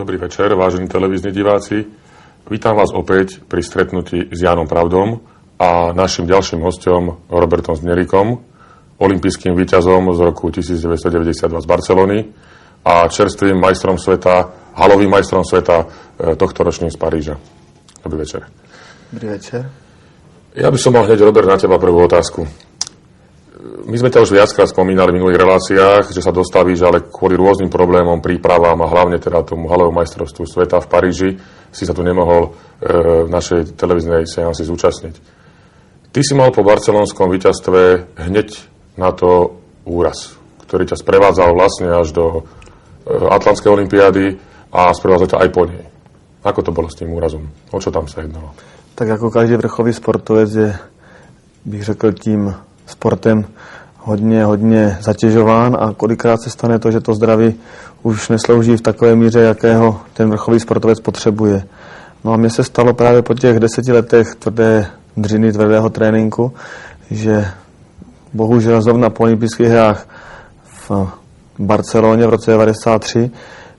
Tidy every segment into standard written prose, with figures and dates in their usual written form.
Dobrý večer, vážení televízni diváci. Vítam vás opäť pri stretnutí s Jánom Pravdom a našim ďalším hosťom Robertom Zmierikom, olympijským víťazom z roku 1992 z Barcelony a čerstvým majstrom sveta, halovým majstrom sveta tohtoročným z Paríža. Dobrý večer. Dobrý večer. Ja by som mal hneď, Robert, na teba prvú otázku. My sme ťa už viackrát spomínali v minulých reláciách, že sa dostavíš, ale kvôli rôznym problémom, prípravám a hlavne teda tomu halovému majstrovstvu sveta v Paríži si sa tu nemohol v našej televíznej seansi zúčastniť. Ty si mal po barcelonskom víťazstve hneď na to úraz, ktorý ťa sprevádzal vlastne až do Atlantskej olympiády a sprevádzal ťa aj po nej. Ako to bolo s tým úrazom? O čo tam sa jednalo? Tak jako každý vrcholový sportovec je, bych řekl, tím sportem hodně zatěžován a kolikrát se stane to, že to zdraví už neslouží v takové míře, jakého ten vrcholový sportovec potřebuje. No a mně se stalo právě po těch 10 letech tvrdé dřiny, tvrdého tréninku, že bohužel zrovna po olympijských hrách v Barceloně v roce 1993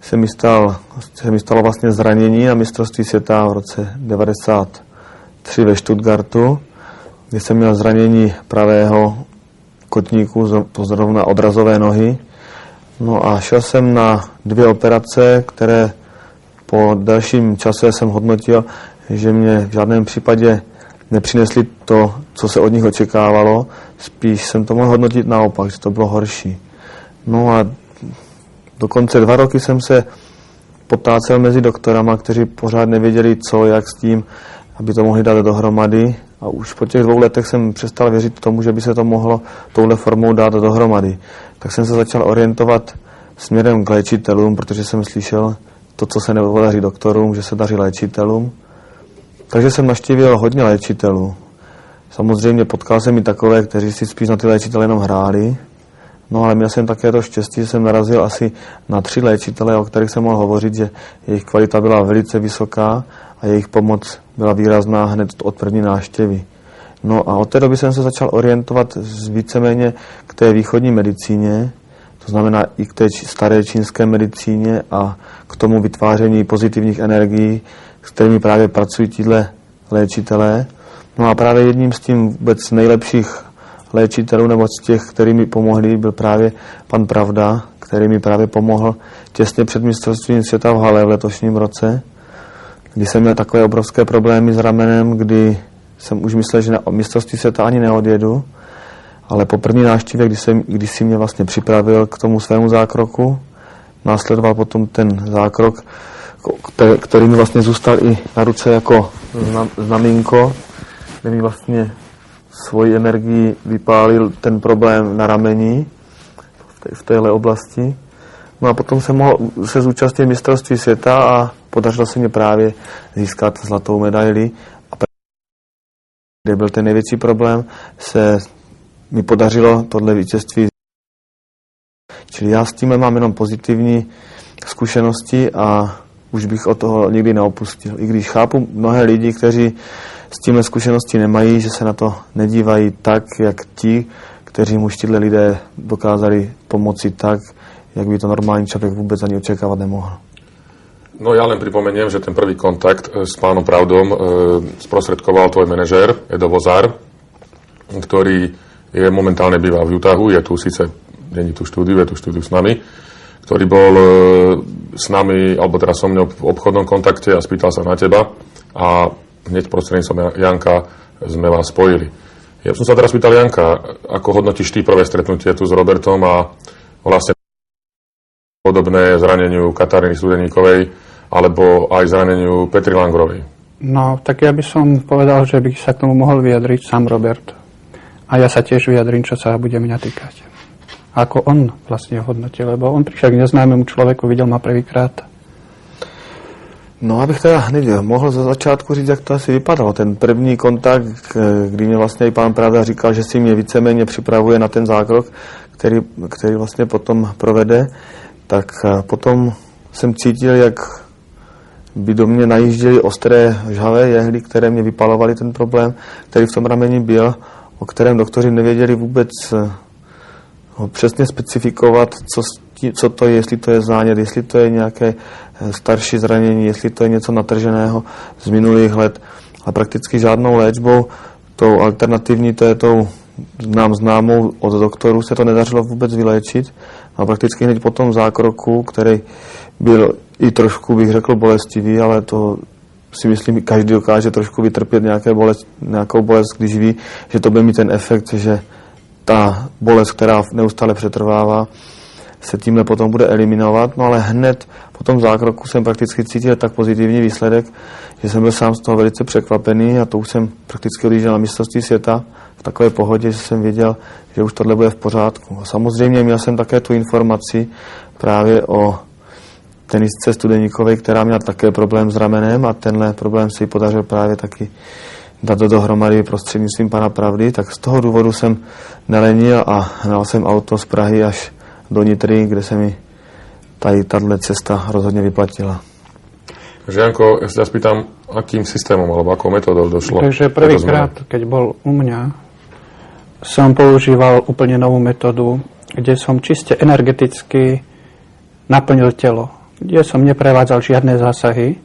se mi stalo vlastně zranění na mistrovství světa v roce 1993 ve Stuttgartu, kdy jsem měl zranění pravého kotníku, zrovna odrazové nohy. No a šel jsem na 2 operace, které po delším čase jsem hodnotil, že mě v žádném případě nepřinesli to, co se od nich očekávalo. Spíš jsem to mohl hodnotit naopak, že to bylo horší. No a dokonce 2 roky jsem se potácel mezi doktorama, kteří pořád nevěděli, co, jak s tím, aby to mohli dát dohromady. A už po těch 2 letech jsem přestal věřit tomu, že by se to mohlo touhle formou dát dohromady. Tak jsem se začal orientovat směrem k léčitelům, protože jsem slyšel to, co se nepodaří doktorům, že se daří léčitelům. Takže jsem navštívil hodně léčitelů. Samozřejmě potkal jsem i takové, kteří si spíš na ty léčitele jenom hráli. No ale měl jsem také to štěstí, že jsem narazil asi na 3 léčitele, o kterých jsem mohl hovořit, že jejich kvalita byla velice vysoká a jejich pomoc byla výrazná hned od první návštěvy. No a od té doby jsem se začal orientovat víceméně k té východní medicíně, to znamená i k té staré čínské medicíně a k tomu vytváření pozitivních energií, s kterými právě pracují tíhle léčitelé. No a právě jedním z tím vůbec nejlepších léčitelů nebo z těch, který mi pomohli, byl právě pan Pravda, který mi právě pomohl těsně před mistrovstvím světa v hale v letošním roce, kdy jsem měl takové obrovské problémy s ramenem, kdy jsem už myslel, že na mistrovství světa ani neodjedu, ale po první návštěvě, kdy si mě vlastně připravil k tomu svému zákroku, následoval potom ten zákrok, který mi vlastně zůstal i na ruce jako znamínko, kde mi vlastně svoji energii vypálil ten problém na rameni v téhle oblasti. No a potom jsem mohl se zúčastnit mistrovství světa a podařilo se mi právě získat zlatou medaili. A kde byl ten největší problém, se mi podařilo tohle vítězství. Čili já s tím mám jenom pozitivní zkušenosti a už bych od toho nikdy neopustil. I když chápu mnohé lidi, kteří s tímhle zkušenosti nemají, že se na to nedívají tak, jak ti, kteří už tyhle lidé dokázali pomoci tak, jak by to normální človek vôbec ani očakávať nemohol. No ja len pripomeniem, že ten prvý kontakt s pánom Pravdom sprostredkoval tvoj manažér Edo Vozár, ktorý je momentálne býva v Utahu, je tu síce, není tu štúdiu, je tu štúdiu s nami, ktorý bol s nami, alebo teda so mňou v obchodnom kontakte a spýtal sa na teba a hneď prostredníctvom Janka sme vás spojili. Ja som sa teraz pýtal Janka, ako hodnotíš ty prvé stretnutie tu s Robertom a vlastne podobné zraneniu Kataríny Studeníkovej alebo aj zraneniu Petry Langrovej? No, tak ja by som povedal, že by sa k tomu mohol vyjadriť sám Robert. A ja sa tiež vyjadrím, čo sa bude mňa týkať. Ako on vlastne hodnotil, lebo on prišiel k neznámemu človeku, videl ma prvýkrát. No, abych teda hned mohl za začátku říct, jak to asi vypadalo. Ten první kontakt, kdy mě vlastně i pán Pravda říkal, že si mě víceméně připravuje na ten zákrok, který vlastně potom provede, tak potom jsem cítil, jak by do mě najížděly ostré žhavé jehly, které mě vypalovaly ten problém, který v tom rameni byl, o kterém doktoři nevěděli vůbec ho přesně specifikovat, co s co to je, jestli to je zánět, jestli to je nějaké starší zranění, jestli to je něco natrženého z minulých let. A prakticky žádnou léčbou, tou alternativní, to je tou nám známou od doktorů, se to nedařilo vůbec vyléčit. A prakticky hned po tom zákroku, který byl i trošku, bych řekl, bolestivý, ale to si myslím, každý dokáže trošku vytrpět nějakou bolest, když ví, že to bude mít ten efekt, že ta bolest, která neustále přetrvává, se tímhle potom bude eliminovat. No ale hned po tom zákroku jsem prakticky cítil tak pozitivní výsledek, že jsem byl sám z toho velice překvapený a to už jsem prakticky odjížděl na mistrovství světa v takové pohodě, že jsem věděl, že už tohle bude v pořádku. A samozřejmě měl jsem také tu informaci právě o tenistce Studeníkové, která měla také problém s ramenem a tenhle problém si podařil právě taky dát dohromady prostřednictvím pana Pravdy, tak z toho důvodu jsem nelenil a hnal jsem auto z Prahy až do Nitry, kde se mi tato cesta rozhodne vyplatila. Takže Janko, ja sa spýtam, akým systémom alebo akou metódou došlo? Takže prvýkrát, keď bol u mňa, som používal úplne novú metódu, kde som čiste energeticky naplnil telo, kde som neprevádzal žiadne zásahy,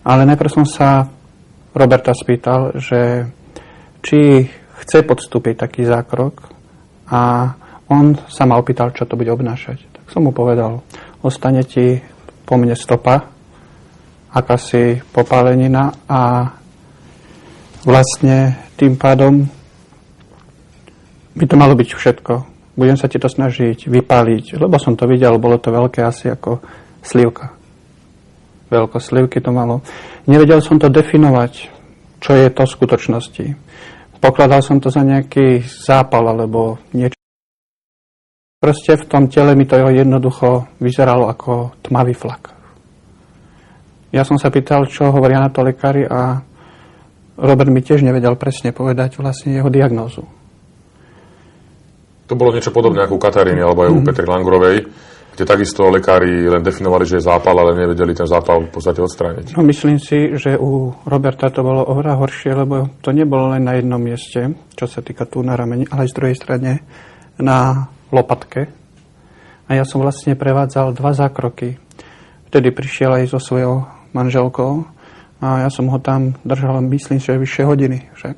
ale najprv som sa Roberta spýtal, že či chce podstúpiť taký zákrok a on sa ma opýtal, čo to bude obnášať. Tak som mu povedal, ostane ti po mne stopa, akási popálenina a vlastne tým pádom by to malo byť všetko. Budem sa ti to snažiť vypáliť, lebo som to videl, bolo to veľké asi ako slivka. Veľko slivky to malo. Nevedel som to definovať, čo je to v skutočnosti. Pokladal som to za nejaký zápal alebo niečo. Proste v tom tele mi to jednoducho vyzeralo ako tmavý flak. Ja som sa pýtal, čo hovoria na to lekári a Robert mi tiež nevedel presne povedať vlastne jeho diagnózu. To bolo niečo podobné ako u Kataríny alebo aj u Petry Langurovej, kde takisto lekári len definovali, že je zápal, ale nevedeli ten zápal v podstate odstrániť. No myslím si, že u Roberta to bolo oveľa horšie, lebo to nebolo len na jednom mieste, čo sa týka tu na rameni, ale aj z druhej strane na lopatke. A ja som vlastne prevádzal 2 zákroky. Vtedy prišiel aj so svojou manželkou a ja som ho tam držal, myslím, že vyššie hodiny však.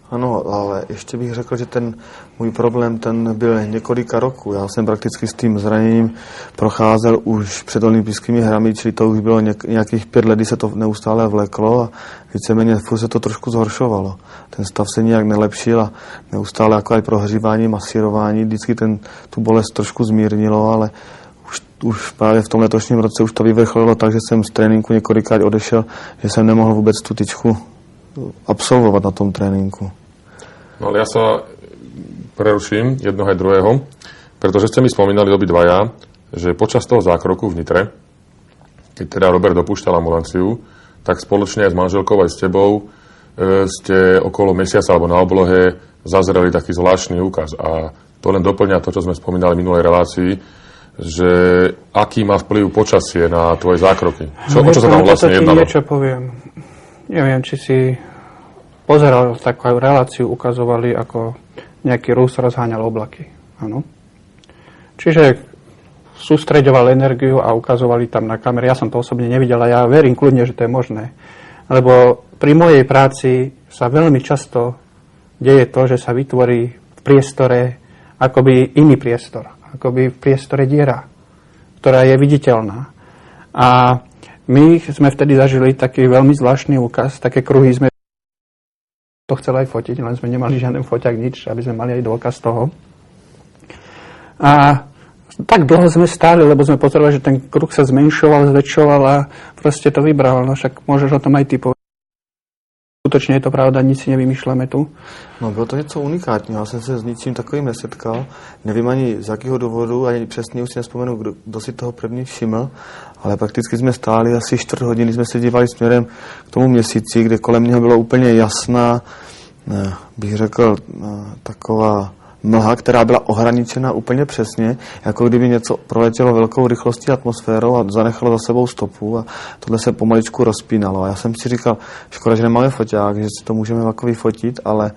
Ano, ale ještě bych řekl, že ten můj problém, ten byl několika roků. Já jsem prakticky s tím zraněním procházel už před olympijskými hrami, čili to už bylo nějakých 5 let, kdy se to neustále vleklo a víceméně furt se to trošku zhoršovalo. Ten stav se nijak nelepšil a neustále jako aj prohřívání, masírování, vždycky tu bolest trošku zmírnilo, ale už právě v tom letošním roce už to vyvrcholilo tak, že jsem z tréninku několikrát odešel, že jsem nemohl vůbec tu tyčku absolvovať na tom tréninku. No ale ja sa preruším jednoho aj druhého, pretože ste mi spomínali obidvaja, že počas toho zákroku v Nitre, keď teda Robert dopúšťal ambulanciu, tak spoločne aj s manželkou aj s tebou ste okolo mesiaca alebo na oblohe zazreli taký zvláštny úkaz. A to len doplňa to, čo sme spomínali v minulej relácii, že aký má vplyv počasie na tvoje zákroky. O čo sa tam vlastne jednalo? Niečo poviem. Neviem, či si pozeral takú reláciu, ukazovali, ako nejaký Rus rozháňal oblaky. Áno. Čiže sústreďoval energiu a ukazovali tam na kamere. Ja som to osobne nevidel a ja verím kľudne, že to je možné. Lebo pri mojej práci sa veľmi často deje to, že sa vytvorí v priestore akoby iný priestor. Akoby v priestore diera, ktorá je viditeľná. A my sme vtedy zažili taký veľmi zvláštny úkaz, také kruhy sme to chceli aj fotiť, len sme nemali žiaden foťak, nič, aby sme mali aj dôkaz toho. A tak dlho sme stáli, lebo sme potrebovali, že ten kruh sa zmenšoval, zväčšoval a proste to vybral. No však môžeš o tom aj ty povedať. Skutočne je to pravda, nic si nevymýšľame tu. No bylo to něco unikátního, já jsem se s ničím takovým nesetkal. Nevím ani z jakého důvodu, ani přesně už si nespomenu, kdo si toho první všiml, ale prakticky jsme stáli asi 4 hodiny, jsme se dívali směrem k tomu měsíci, kde kolem něho bylo úplně jasná, bych řekl, taková mlha, která byla ohraničena úplně přesně, jako kdyby něco proletělo velkou rychlostí atmosférou a zanechalo za sebou stopu a tohle se pomaličku rozpínalo. A já jsem si říkal, škoda, že nemáme foťák, že si to můžeme jako vyfotit, ale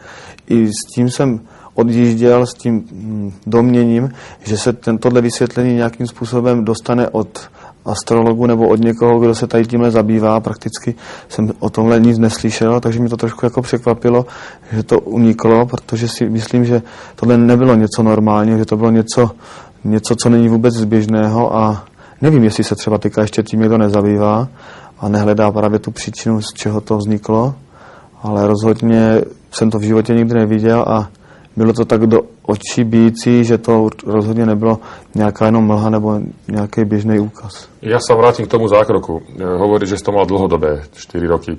i s tím jsem odjížděl s tím domněním, že se tohle vysvětlení nějakým způsobem dostane od astrologu nebo od někoho, kdo se tady tímhle zabývá. Prakticky jsem o tomhle nic neslyšel, takže mi to trošku jako překvapilo, že to uniklo, protože si myslím, že tohle nebylo něco normálního, že to bylo něco, co není vůbec zběžného a nevím, jestli se třeba teďka ještě tím někdo nezabývá a nehledá právě tu příčinu, z čeho to vzniklo, ale rozhodně jsem to v životě nikdy neviděl a bylo to tak do očí bijící, že to rozhodně nebylo nějaká jenom mlha nebo nějaký běžný úkaz. Ja sa vrátim k tomu zákroku. Hovorí, že si to mal dlhodobé, 4 roky.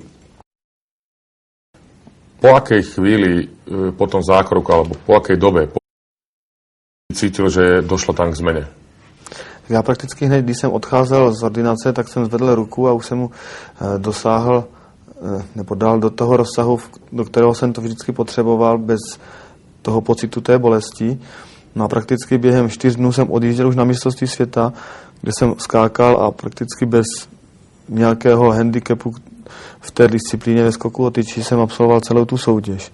Po akej chvíli po tom zákroku, alebo po akej dobe cítil, že došlo tam k zmene? Já prakticky hned, když jsem odcházel z ordinace, tak jsem zvedl ruku a už jsem mu dosáhl nebo dal do toho rozsahu, do kterého jsem to vždycky potřeboval, bez toho pocitu té bolesti. No a prakticky během 4 dnů jsem odjížděl už na mistrovství světa, kde jsem skákal a prakticky bez nějakého handicapu v té disciplíně ve skoku o tyči jsem absolvoval celou tu soutěž.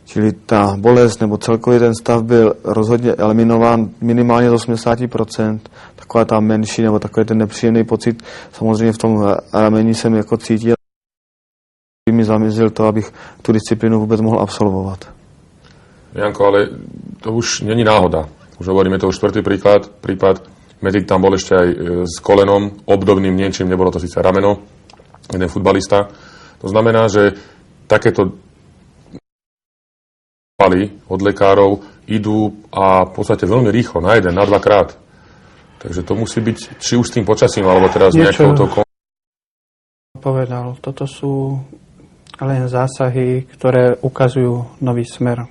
Čili ta bolest nebo celkový ten stav byl rozhodně eliminován minimálně z 80%. Taková ta menší nebo takový ten nepříjemný pocit samozřejmě v tom rameni jsem jako cítil. Mi zamizil to, abych tu disciplínu vůbec mohl absolvovat. Janko, ale to už není náhoda. Už hovoríme, to už 4. prípad. Medzi tam bol ešte aj s kolenom, obdobným niečím, nebolo to síce rameno, jeden futbalista. To znamená, že takéto od lekárov idú a v podstate veľmi rýchlo, na 1, na 2 krát. Takže to musí byť, či už s tým počasím, alebo teraz nejakou to... Povedal, toto sú len zásahy, ktoré ukazujú nový smer.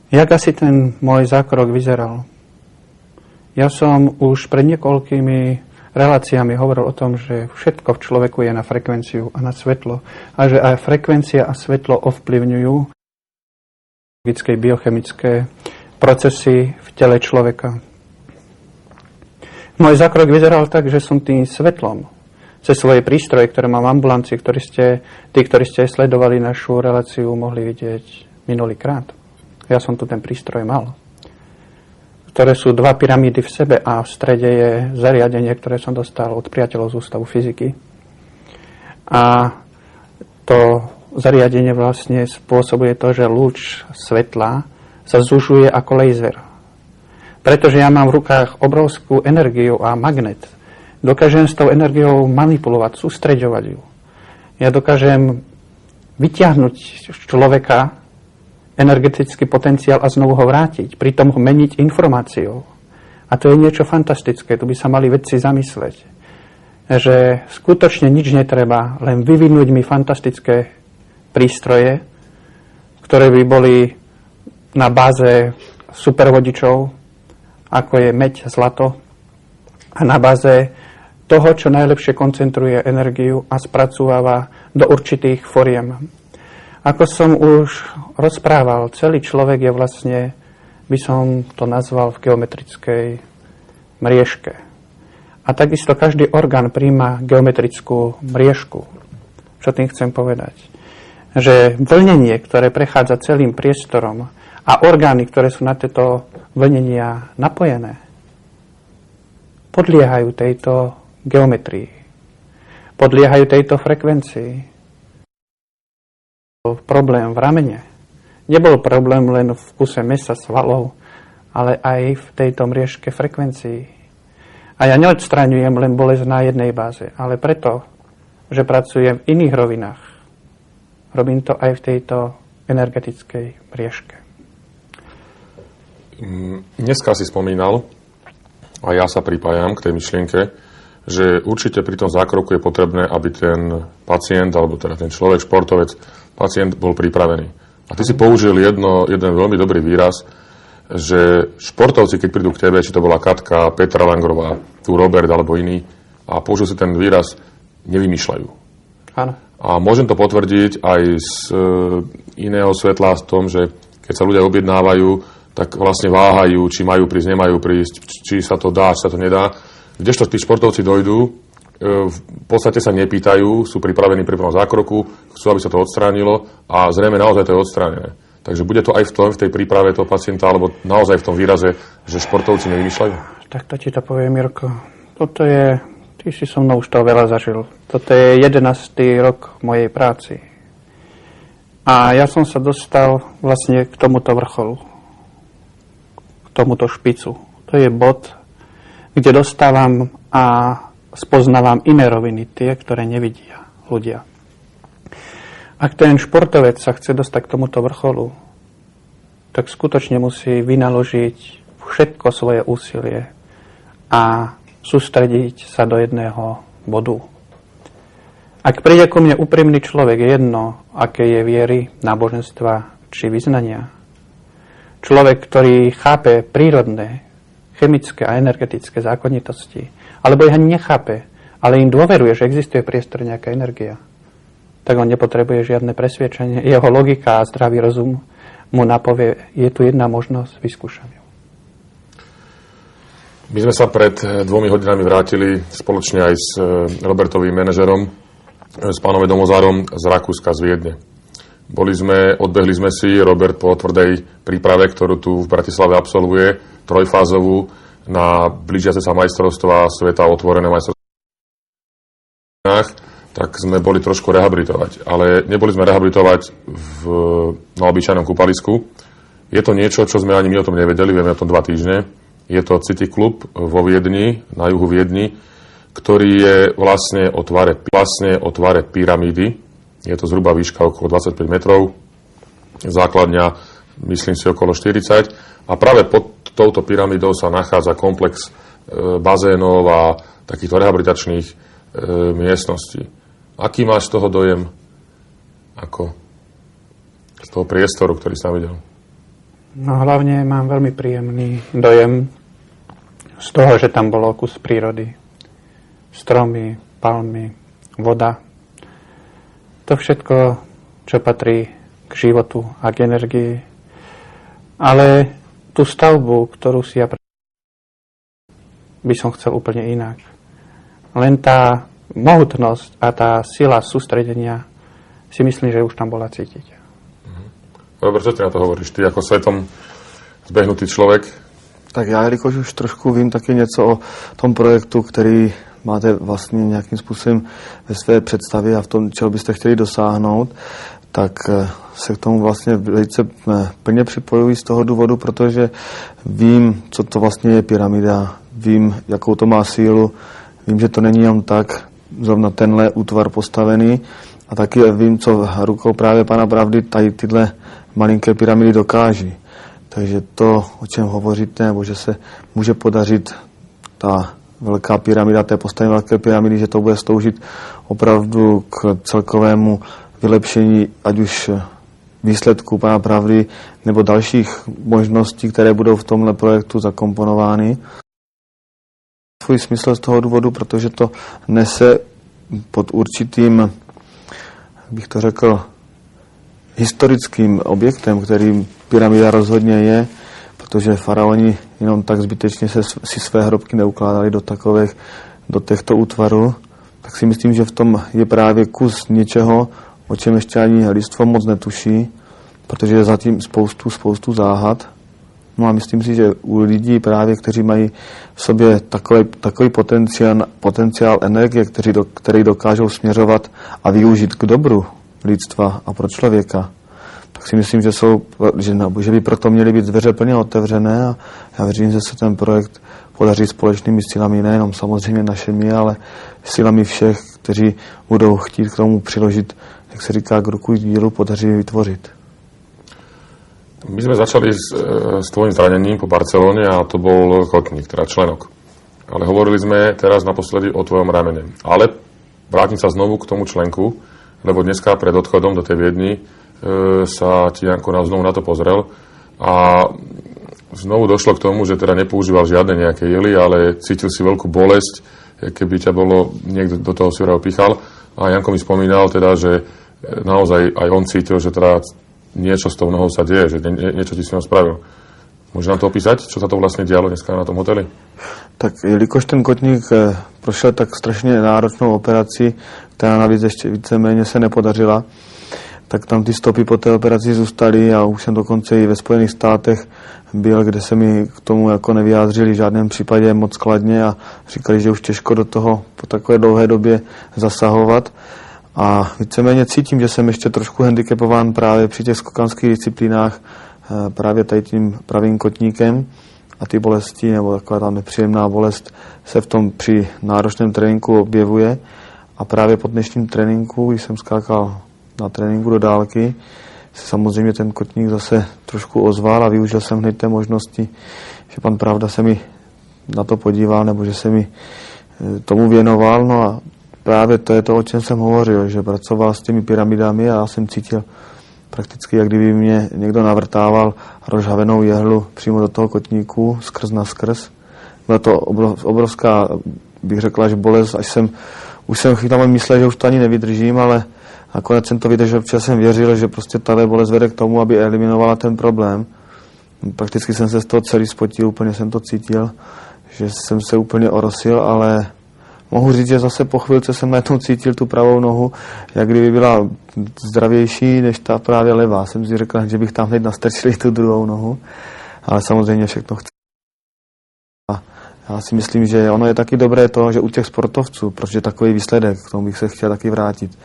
Jak asi ten môj zákrok vyzeral? Ja som už pred niekoľkými reláciami hovoril o tom, že všetko v človeku je na frekvenciu a na svetlo a že aj frekvencia a svetlo ovplyvňujú logické, biochemické procesy v tele človeka. Môj zákrok vyzeral tak, že som tým svetlom cez svoje prístroje, ktoré mám v ambulancii, tí, ktorí ste sledovali našu reláciu, mohli vidieť minulý krát. Ja som tu ten prístroj mal, ktoré sú 2 pyramídy v sebe a v strede je zariadenie, ktoré som dostal od priateľov z Ústavu fyziky. A to zariadenie vlastne spôsobuje to, že lúč svetla sa zužuje ako laser. Pretože ja mám v rukách obrovskú energiu a magnet. Dokážem s tou energiou manipulovať, sústreďovať ju. Ja dokážem vyťahnuť z človeka energetický potenciál a znovu ho vrátiť, pritom ho meniť informáciou. A to je niečo fantastické, tu by sa mali vedci zamysleť. Že skutočne nič netreba, len vyvinúť mi fantastické prístroje, ktoré by boli na báze supervodičov, ako je meď, zlato, a na báze toho, čo najlepšie koncentruje energiu a spracúva do určitých foriem. Ako som už rozprával, celý človek je vlastne, by som to nazval, v geometrickej mriežke. A takisto každý orgán príjma geometrickú mriežku. Čo tým chcem povedať? Že vlnenie, ktoré prechádza celým priestorom a orgány, ktoré sú na tieto vlnenia napojené, podliehajú tejto geometrii. Podliehajú tejto frekvencii. Problém v ramene nebol problém len v kuse mäsa, svalov, ale aj v tejto mriežke frekvencií. A ja neodstraňujem len bolesť na jednej báze, ale preto, že pracujem v iných rovinách. Robím to aj v tejto energetickej mriežke. Dneska si spomínal, a ja sa pripájam k tej myšlienke, že určite pri tom zákroku je potrebné, aby ten pacient, alebo teda ten človek, športovec, pacient bol pripravený. A ty si použil jeden veľmi dobrý výraz, že športovci, keď prídu k tebe, či to bola Katka, Petra Langrová, tu Robert alebo iný, a použil si ten výraz, nevymýšľajú. Áno. A môžem to potvrdiť aj z iného svetla v tom, že keď sa ľudia objednávajú, tak vlastne váhajú, či majú prísť, nemajú prísť, či sa to dá, či sa to nedá. Kdežto tí športovci dojdú, v podstate sa nepýtajú, sú pripravení pri prvom zákroku, chcú, aby sa to odstránilo a zrejme naozaj to je odstránené. Takže bude to aj v tej príprave toho pacienta, alebo naozaj v tom výraze, že športovci nevymýšľajú? Tak to ti to povie, Mirko. Toto je, ty si so mnou už toho veľa zažil. Toto je 11. rok mojej práci. A ja som sa dostal vlastne k tomuto vrcholu. K tomuto špicu. To je bod, kde dostávam a spoznávam iné roviny, tie, ktoré nevidia ľudia. Ak ten športovec sa chce dostať k tomuto vrcholu, tak skutočne musí vynaložiť všetko svoje úsilie a sústrediť sa do jedného bodu. Ak príde ku mne úprimný človek, je jedno, aké je viery, náboženstva či vyznania. Človek, ktorý chápe prírodné, chemické a energetické zákonitosti, alebo ich ani nechápe, ale im dôveruje, že existuje priestor nejaká energia, tak on nepotrebuje žiadne presviečanie. Jeho logika a zdravý rozum mu napovie, je tu jedna možnosť, vyskúšam ju. My sme sa pred 2 hodinami vrátili spoločne aj s Robertovým manažerom, s pánom Edom Vozárom z Rakúska, z Viedne. Odbehli sme si, Robert po tvrdej príprave, ktorú tu v Bratislave absolvuje, trojfázovú, na blížiace sa majstrovstvá sveta, otvorené majstrovstvá, tak sme boli trošku rehabilitovať. Ale neboli sme rehabilitovať na obyčajnom kúpalisku. Je to niečo, čo sme ani my o tom nevedeli, vieme o tom 2 týždne. Je to City Club vo Viedni, na juhu Viedni, ktorý je vlastne o tvare pyramídy. Je to zhruba výška okolo 25 metrov, základňa myslím si okolo 40. A práve pod touto pyramídou sa nachádza komplex bazénov a takýchto rehabilitačných miestností. Aký máš z toho dojem, ako z toho priestoru, ktorý som videl? No hlavne mám veľmi príjemný dojem z toho, že tam bolo kus prírody. Stromy, palmy, voda. To všetko, čo patrí k životu a k energii. Ale tú stavbu, ktorú si ja by som chcel úplne inak. Len tá mohutnosť a tá sila sústredenia si myslím, že už tam bola cítiť. Robert, čo ty na to hovoríš? Ty ako svetom zbehnutý človek? Tak já, jelikož už trošku vím taky něco o tom projektu, který máte vlastně nějakým způsobem ve své představě a v tom, čeho byste chtěli dosáhnout, tak se k tomu vlastně velice plně připojuji z toho důvodu, protože vím, co to vlastně je pyramida, vím, jakou to má sílu, vím, že to není jen tak zrovna tenhle útvar postavený a taky vím, co rukou právě pana Pravdy tady tyhle malinké pyramidy dokáží. Takže to, o čem hovoříte, nebo že se může podařit ta velká pyramida, té postavení velké pyramidy, že to bude sloužit opravdu k celkovému vylepšení, ať už výsledků pana Pravdy, nebo dalších možností, které budou v tomhle projektu zakomponovány. Svůj smysl z toho důvodu, protože to nese pod určitým, bych to řekl, historickým objektem, kterým pyramida rozhodně je, protože faraoni jenom tak zbytečně si své hrobky neukládali do těchto útvarů, tak si myslím, že v tom je právě kus něčeho, o čem ještě ani lidstvo moc netuší, protože je zatím spoustu záhad. No a myslím si, že u lidí právě, kteří mají v sobě takový potenciál energie, který dokážou směřovat a využít k dobru lidstva a pro člověka, tak si myslím, že by proto měly být dveře plně otevřené a já věřím, že se ten projekt podaří společnými silami, nejenom samozřejmě našimi, ale silami všech, kteří budou chtít k tomu přiložit, jak se říká, k ruku dílu, podaří vytvořit. My sme začali s tvojim zranením po Barcelone a to bol kotník, teda členok. Ale hovorili sme teraz naposledy o tvojom ramene. Ale vrátim sa znovu k tomu členku, lebo dneska pred odchodom do tej Viedni sa ti Janko znovu na to pozrel a znovu došlo k tomu, že teda nepoužíval žiadne nejaké jely, ale cítil si veľkú bolesť, keby ťa bolo niekto do toho svira opichal. A Janko mi spomínal teda, že naozaj aj on cítil, že teda niečo s tou nohou sa deje, že niečo ti s ňou spravil. Môžeš nám to opísať, čo sa to vlastne dialo dneska na tom hoteli? Tak jelikož ten kotník prošel tak strašně náročnou operací, která navíc ještě víceméně se nepodařila, tak tam ty stopy po té operaci zůstaly a už jsem dokonce i ve Spojených státech byl, kde se mi k tomu jako nevyjádřili v žádném případě moc kladně a říkali, že už těžko do toho po takové dlouhé době zasahovat. A víceméně cítím, že jsem ještě trošku handicapován právě při těch skokanských disciplínách právě tady tím pravým kotníkem a ty bolesti, nebo taková ta nepříjemná bolest se v tom při náročném tréninku objevuje. A právě po dnešním tréninku, když jsem skákal na tréninku do dálky, se samozřejmě ten kotník zase trošku ozval a využil jsem hned té možnosti, že pan Pravda se mi na to podíval, nebo že se mi tomu věnoval. No a právě to je to, o čem jsem hovořil, že pracoval s těmi pyramidami a já jsem cítil prakticky, jak kdyby mě někdo navrtával rozhavenou jehlu přímo do toho kotníku, skrz na skrz. Byla to obrovská, bych řekl, až bolest, už jsem chvíli myslel, že už to ani nevydržím, ale nakonec jsem to vydržel, protože jsem věřil, že prostě tahle bolest vede k tomu, aby eliminovala ten problém. Prakticky jsem se z toho celý spotil, úplně jsem to cítil, že jsem se úplně orosil, ale mohu říct, že zase po chvilce jsem najednou cítil tu pravou nohu, jak kdyby byla zdravější než ta právě levá. Jsem si řekl, že bych tam hned nastrčil tu druhou nohu, ale samozřejmě všechno chci. A já si myslím, že ono je taky dobré to, že u těch sportovců, protože takový výsledek, k tomu bych se chtěl taky vrátit,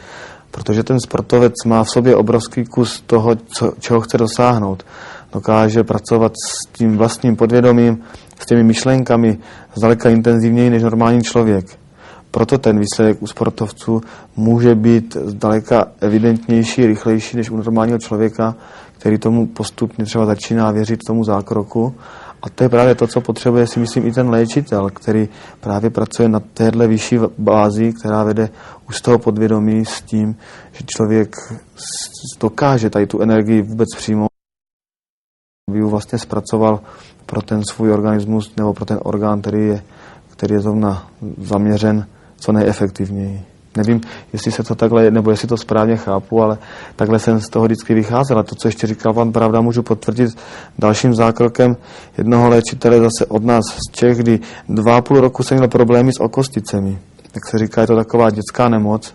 protože ten sportovec má v sobě obrovský kus toho, čeho chce dosáhnout. Dokáže pracovat s tím vlastním podvědomím, s těmi myšlenkami zdaleka intenzivněji než normální člověk. Proto ten výsledek u sportovců může být zdaleka evidentnější, rychlejší než u normálního člověka, který tomu postupně třeba začíná věřit tomu zákroku. A to je právě to, co potřebuje, si myslím, i ten léčitel, který právě pracuje na téhle vyšší bázi, která vede už z toho podvědomí s tím, že člověk dokáže tady tu energii vůbec přijmout, aby ji vlastně zpracoval pro ten svůj organismus nebo pro ten orgán, který je zrovna zaměřen co nejefektivněji. Nevím, jestli se to takhle, nebo jestli to správně chápu, ale takhle jsem z toho vždycky vycházel. A to, co ještě říkal pan Pravda, můžu potvrdit dalším zákrokem jednoho léčitele zase od nás z Čech, kdy 2,5 roku jsem měl problémy s okosticemi. Jak se říká, je to taková dětská nemoc,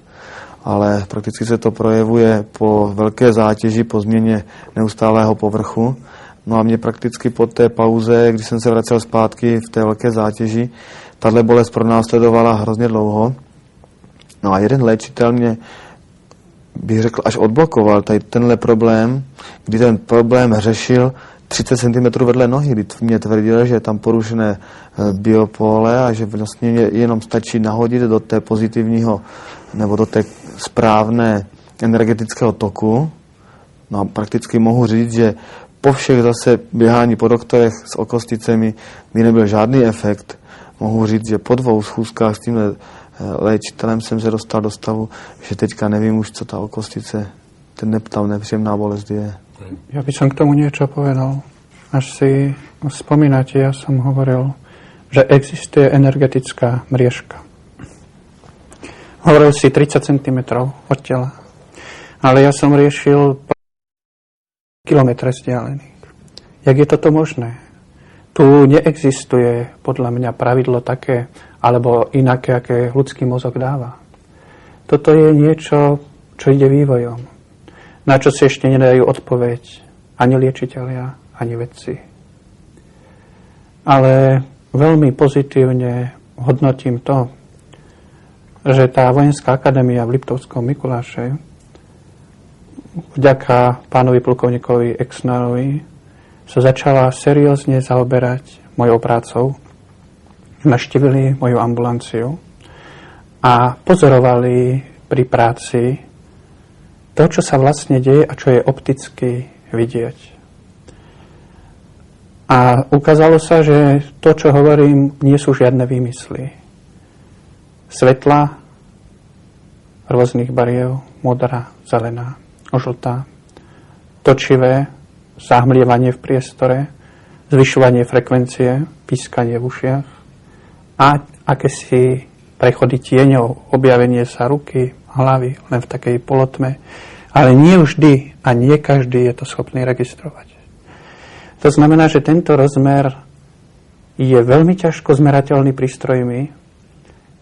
ale prakticky se to projevuje po velké zátěži, po změně neustálého povrchu. No a mě prakticky po té pauze, když jsem se vracel zpátky v té velké zátěži, tahle bolest pronásledovala hrozně dlouho. No a jeden léčitel mě, bych řekl, až odblokoval tady tenhle problém, kdy ten problém řešil 30 cm vedle nohy, kdy mě tvrdil, že je tam porušené biopole a že vlastně jenom stačí nahodit do té pozitivního nebo do té správné energetického toku. No a prakticky mohu říct, že po všech zase běhání po doktorech s okosticemi mi nebyl žádný efekt. Mohu říct, že po 2 schůzkách s tímhle léčitelem jsem se dostal do stavu, že teďka nevím už, co ta okostice, ta nepříjemná bolest je. Ja by som k tomu niečo povedal. Až si spomínate, ja som hovoril, že existuje energetická mriežka. Hovoril si 30 cm od tela, ale ja som riešil kilometre vzdialených. Jak je toto možné? Tu neexistuje podľa mňa pravidlo také, alebo inaké, aké ľudský mozog dáva. Toto je niečo, čo ide vývojom. Na čo si ešte nedajú odpoveď ani liečitelia, ani vedci. Ale veľmi pozitívne hodnotím to, že tá vojenská akadémia v Liptovskom Mikuláše vďaka pánovi plukovníkovi Exnerovi sa začala seriózne zaoberať mojou prácou. Navštívili moju ambulanciu a pozorovali pri práci to, čo sa vlastne deje a čo je opticky vidieť. A ukázalo sa, že to, čo hovorím, nie sú žiadne výmysly. Svetla rôznych bariev, modrá, zelená, žltá, točivé, zahmlievanie v priestore, zvyšovanie frekvencie, pískanie v ušiach a akési prechody tieňov, objavenie sa ruky, hlavy, len v takej polotme. Ale nie vždy a nie každý je to schopný registrovať. To znamená, že tento rozmer je veľmi ťažko zmerateľný prístrojmi,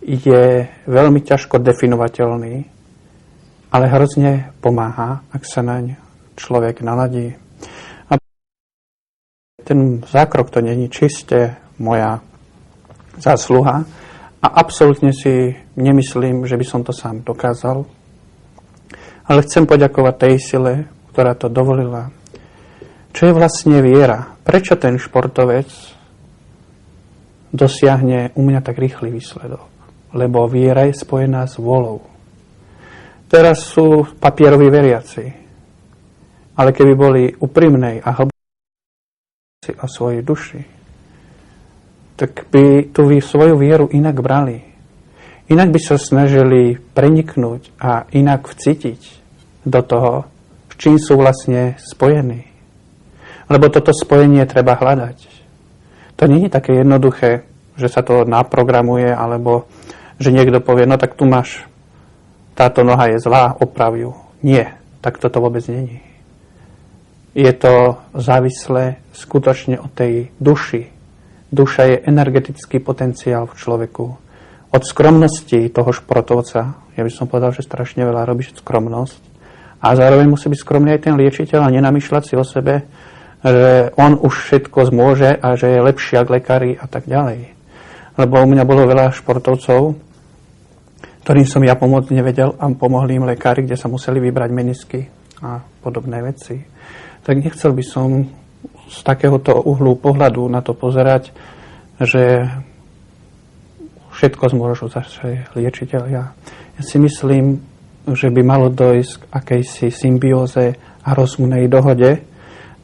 je veľmi ťažko definovateľný ale hrozne pomáha, ak sa naň človek naladí. A ten zákrok to není čiste moja zásluha a absolútne si nemyslím, že by som to sám dokázal. Ale chcem poďakovať tej sile, ktorá to dovolila. Čo je vlastne viera? Prečo ten športovec dosiahne u mňa tak rýchly výsledok? Lebo viera je spojená s vôľou. Teraz sú papieroví veriaci, ale keby boli úprimnej a hlbokej o svojej duši, tak by tú svoju vieru inak brali. Inak by sa snažili preniknúť a inak vcítiť do toho, s čím sú vlastne spojení. Lebo toto spojenie treba hľadať. To nie je také jednoduché, že sa to naprogramuje, alebo že niekto povie, no tak tu máš, táto noha je zlá, oprav ju. Nie, tak toto vôbec není. Je to závislé skutočne od tej duši. Duša je energetický potenciál v človeku. Od skromnosti toho športovca, ja by som povedal, že strašne veľa robí skromnosť, a zároveň musí byť skromný aj ten liečiteľ a nenamýšľať si o sebe, že on už všetko zmôže a že je lepší ako lekári a tak ďalej. Lebo u mňa bolo veľa športovcov, ktorým som ja pomôcť nevedel a pomohli im lekári, kde sa museli vybrať menisky a podobné veci. Tak nechcel by som z takéhoto uhlu pohľadu na to pozerať, že všetko zmôžu zase liečiteľia. Ja si myslím, že by malo dojsť k akejsi symbióze a rozumnej dohode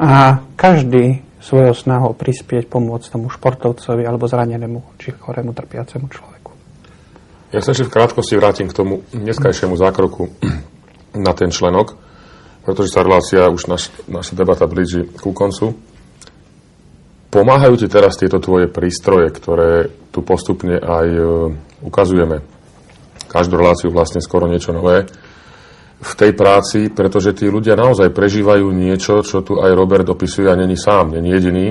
a každý svojou snahou prispieť, pomôcť tomu športovcovi alebo zranenému či chorému trpiacemu človeku. Ja sa ešte v krátkosti vrátim k tomu dneskajšiemu zákroku na ten členok, pretože sa relácia, už naša debata blíži ku koncu. Pomáhajú ti teraz tieto tvoje prístroje, ktoré tu postupne aj ukazujeme. Každú reláciu vlastne skoro niečo nové v tej práci, pretože tí ľudia naozaj prežívajú niečo, čo tu aj Robert opisuje a není sám, není jediný.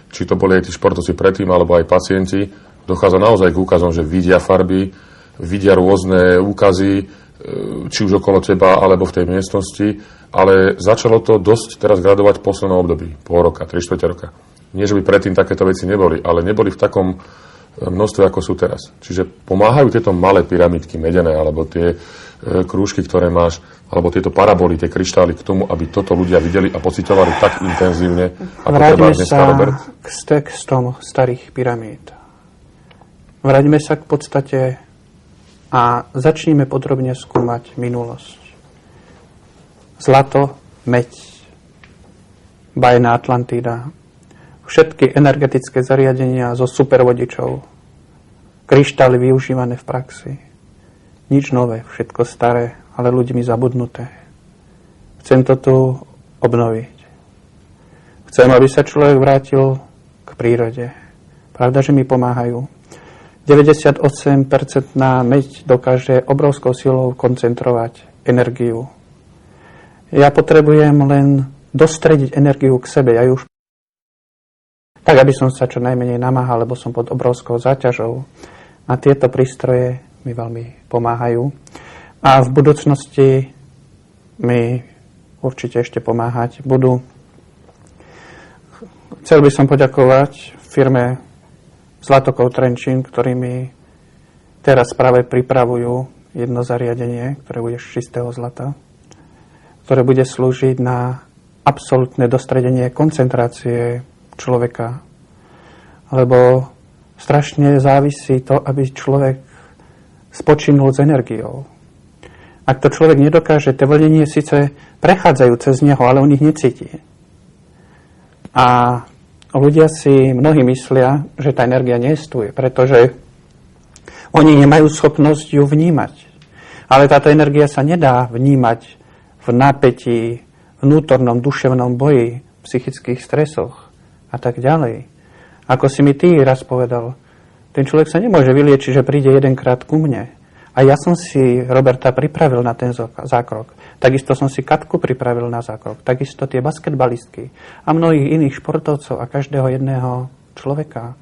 Či to boli aj tí športovci predtým, alebo aj pacienti. Dochádza naozaj k úkazom, že vidia farby, vidia rôzne úkazy, či už okolo teba, alebo v tej miestnosti, ale začalo to dosť teraz gradovať v poslednom období, pol roka, 3/4 roka. Nie, že by predtým takéto veci neboli, ale neboli v takom množstve, ako sú teraz. Čiže pomáhajú tieto malé pyramidky medené, alebo tie krúžky, ktoré máš, alebo tieto paraboly, tie kryštály k tomu, aby toto ľudia videli a pociťovali tak intenzívne, ako treba dneska, Robert. Vráťme sa k textom starých pyramíd. Vráťme sa k podstate a začníme podrobne skúmať minulosť. Zlato, meď, bajná Atlantída, všetky energetické zariadenia so supervodičov, kryštály využívané v praxi. Nič nové, všetko staré, ale ľuďmi zabudnuté. Chcem to tu obnoviť. Chcem, aby sa človek vrátil k prírode. Pravda, že mi pomáhajú. 98% meď dokáže obrovskou silou koncentrovať energiu. Ja potrebujem len dostrediť energiu k sebe. Ja ju už tak, aby som sa čo najmenej namáhal, lebo som pod obrovskou záťažou. A tieto prístroje mi veľmi pomáhajú. A v budúcnosti mi určite ešte pomáhať budú. Chcel by som poďakovať firme Zlatokov Trenčín, ktorí mi teraz práve pripravujú jedno zariadenie, ktoré bude z čistého zlata, ktoré bude slúžiť na absolútne dostredenie koncentrácie človeka. Lebo strašne závisí to, aby človek spočinul s energiou. Ak to človek nedokáže, tie vlnenie síce prechádzajú cez neho, ale on ich necíti. A ľudia si mnohí myslia, že tá energia neestuje, pretože oni nemajú schopnosť ju vnímať. Ale táto energia sa nedá vnímať v napätí, vnútornom, duševnom boji, psychických stresoch a tak ďalej. Ako si mi ty raz povedal, ten človek sa nemôže vyliečiť, že príde jedenkrát ku mne. A ja som si Roberta pripravil na ten zákrok. Takisto som si Katku pripravil na zákrok. Takisto tie basketbalistky a mnohých iných športovcov a každého jedného človeka.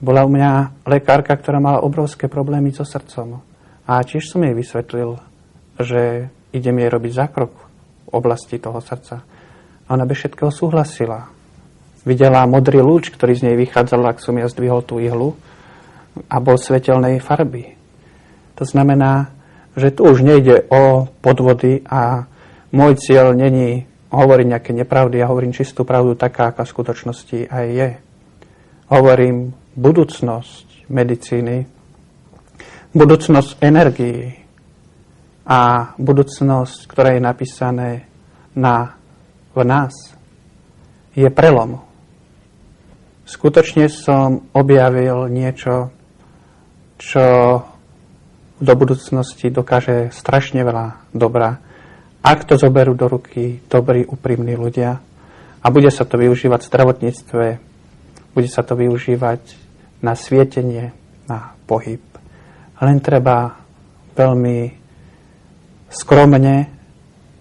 Bola u mňa lekárka, ktorá mala obrovské problémy so srdcom. A tiež som jej vysvetlil, že idem jej robiť zákrok v oblasti toho srdca. A ona bez všetkého súhlasila. Videla modrý lúč, ktorý z nej vychádzal, ak som ja zdvihol tú ihlu, a bol svetelnej farby. To znamená, že tu už nejde o podvody a môj cieľ není hovoriť nejaké nepravdy, ja hovorím čistú pravdu taká, aká v skutočnosti aj je. Hovorím budúcnosť medicíny, budúcnosť energií a budúcnosť, ktorá je napísané v nás, je prelom. Skutočne som objavil niečo, čo do budúcnosti dokáže strašne veľa dobra, ak to zoberú do ruky dobrí, úprimní ľudia a bude sa to využívať v zdravotníctve, bude sa to využívať na svietenie, na pohyb. Len treba veľmi skromne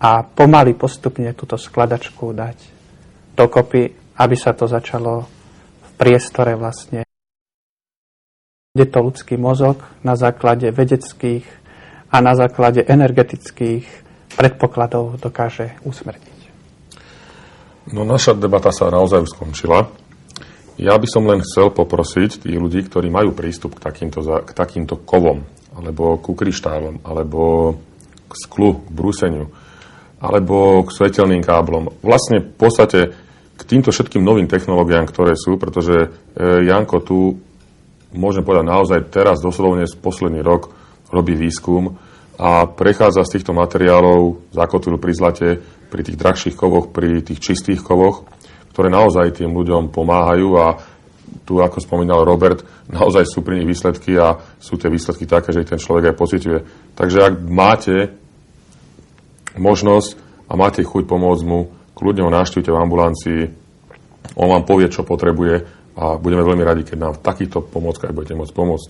a pomaly postupne túto skladačku dať dokopy, aby sa to začalo v priestore vlastne. Je to ľudský mozog na základe vedeckých a na základe energetických predpokladov dokáže usmrtiť. No naša debata sa naozaj už skončila. Ja by som len chcel poprosiť tých ľudí, ktorí majú prístup k takýmto kovom, alebo ku kryštálom, alebo k sklu, k brúseniu, alebo k svetelným káblom. Vlastne v podstate k týmto všetkým novým technológiám, ktoré sú, pretože Janko tu, môžem povedať naozaj teraz, doslovne z posledný rok robí výskum a prechádza z týchto materiálov, zakotvil pri zlate, pri tých drahších kovoch, pri tých čistých kovoch, ktoré naozaj tým ľuďom pomáhajú a tu, ako spomínal Robert, naozaj sú pri nich výsledky a sú tie výsledky také, že ten človek aj pociťuje. Takže ak máte možnosť a máte chuť pomôcť mu, kľudne ho navštívte v ambulancii, on vám povie, čo potrebuje a budeme veľmi radi, keď nám v takýchto pomôckach budete môcť pomôcť.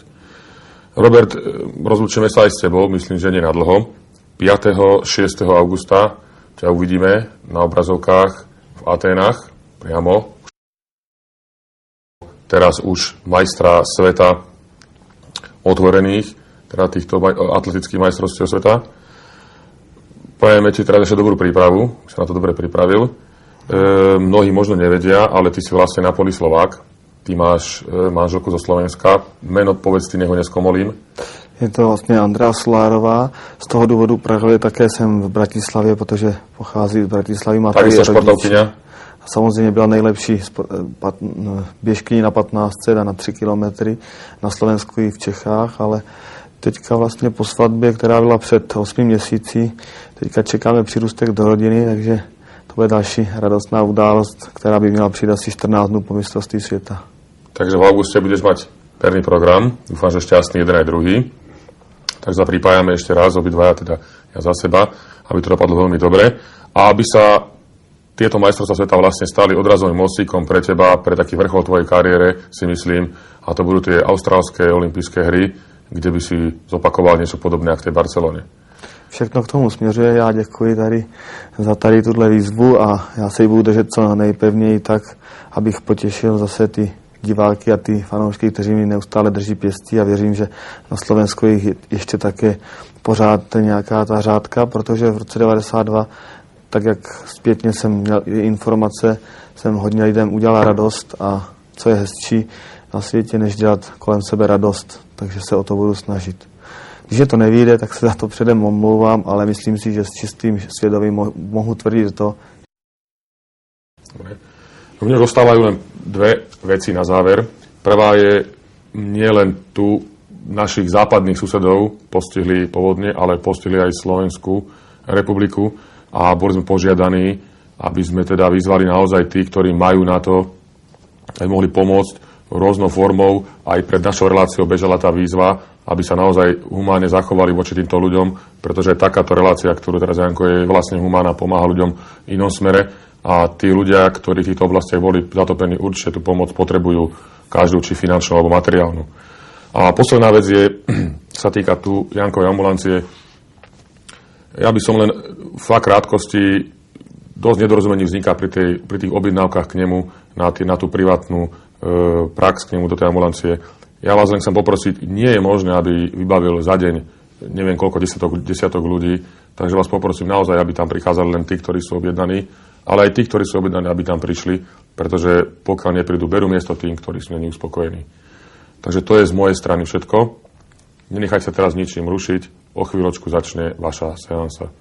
Robert, rozlúčime sa aj s tebou, myslím, že nie na dlho. 5. 6. augusta ťa uvidíme na obrazovkách v Aténach, priamo. Teraz už majstra sveta otvorených, teda týchto atletických majstrovstiev sveta. Prajeme ti teda ešte dobrú prípravu, si na to dobre pripravil. Mnohí možno nevedia, ale ty si vlastne na poli Slovák. Ty máš manželku zo Slovenska. Meno, povedz, ty, neho neskomolím. Je to vlastně Andrea Solárová. Z toho důvodu právě také jsem v Bratislavě, protože pochází z Bratislavy. Má tady Takisto športovkyňa. A samozřejmě byla nejlepší běžkyní na 15 a na 3 kilometry na Slovensku i v Čechách, ale teďka vlastně po svatbě, která byla před 8 měsíci, teďka čekáme přírůstek do rodiny, takže to bude další radostná událost, která by měla přijít asi 14 dnů po mistrovství světa. Takže v auguste budeš mať perný program. Dúfam, že šťastný jeden aj druhý. Tak sa pripájame ešte raz, obidvaja, teda ja za seba, aby to dopadlo veľmi dobre. A aby sa tieto majstrovstvá sveta vlastne stali odrazovým mostíkom pre teba, pre taký vrchol tvojej kariére, si myslím. A to budú tie austrálske olympijské hry, kde by si zopakoval niečo podobné ako v tej Barcelone. Všechno k tomu směřuje. Já děkuji tady za tady tuhle výzvu a já se ji budu držet co nejpevněji tak, abych potěšil zase ty diváky a ty fanoušky, kteří mi neustále drží pěstí a věřím, že na Slovensku jich ještě také pořád nějaká ta řádka, protože v roce 92, tak jak zpětně jsem měl informace, jsem hodně lidem udělal radost a co je hezčí na světě, než dělat kolem sebe radost, takže se o to budu snažit. Když to nevyjde, tak se za to předem omlouvám, ale myslím si, že s čistým svědomím mohu tvrdit to. Dobre. Mne zostávajú len dve veci na záver. Prvá je, nie len tu našich západných susedov postihli povodne, ale postihli aj Slovenskú republiku a boli sme požiadaní, aby sme teda vyzvali naozaj tí, ktorí majú na to, aby mohli pomôcť rôznou formou. Aj pred našou reláciou bežala tá výzva, aby sa naozaj humánne zachovali voči týmto ľuďom, pretože takáto relácia, ktorú teraz Janko je vlastne humánna, pomáha ľuďom v inom smere a tí ľudia, ktorí v týchto oblastiach boli zatopení, určite tú pomoc potrebujú každú, či finančnú alebo materiálnu. A posledná vec je, sa týka tu Jankovej ambulancie. Ja by som len v krátkosti, dosť nedorozumení vzniká pri tých objednávkach k nemu na tú privátnu prax k nemu do tej ambulancie. Ja vás len chcem poprosiť, nie je možné, aby vybavil za deň neviem koľko desiatok ľudí, takže vás poprosím naozaj, aby tam prichádzali len tí, ktorí sú objednaní, ale aj tí, ktorí sú objednaní, aby tam prišli, pretože pokiaľ neprídu, berú miesto tým, ktorí sú neúspokojení. Takže to je z mojej strany všetko. Nenechajte sa teraz ničím rušiť, o chvíľočku začne vaša seansa.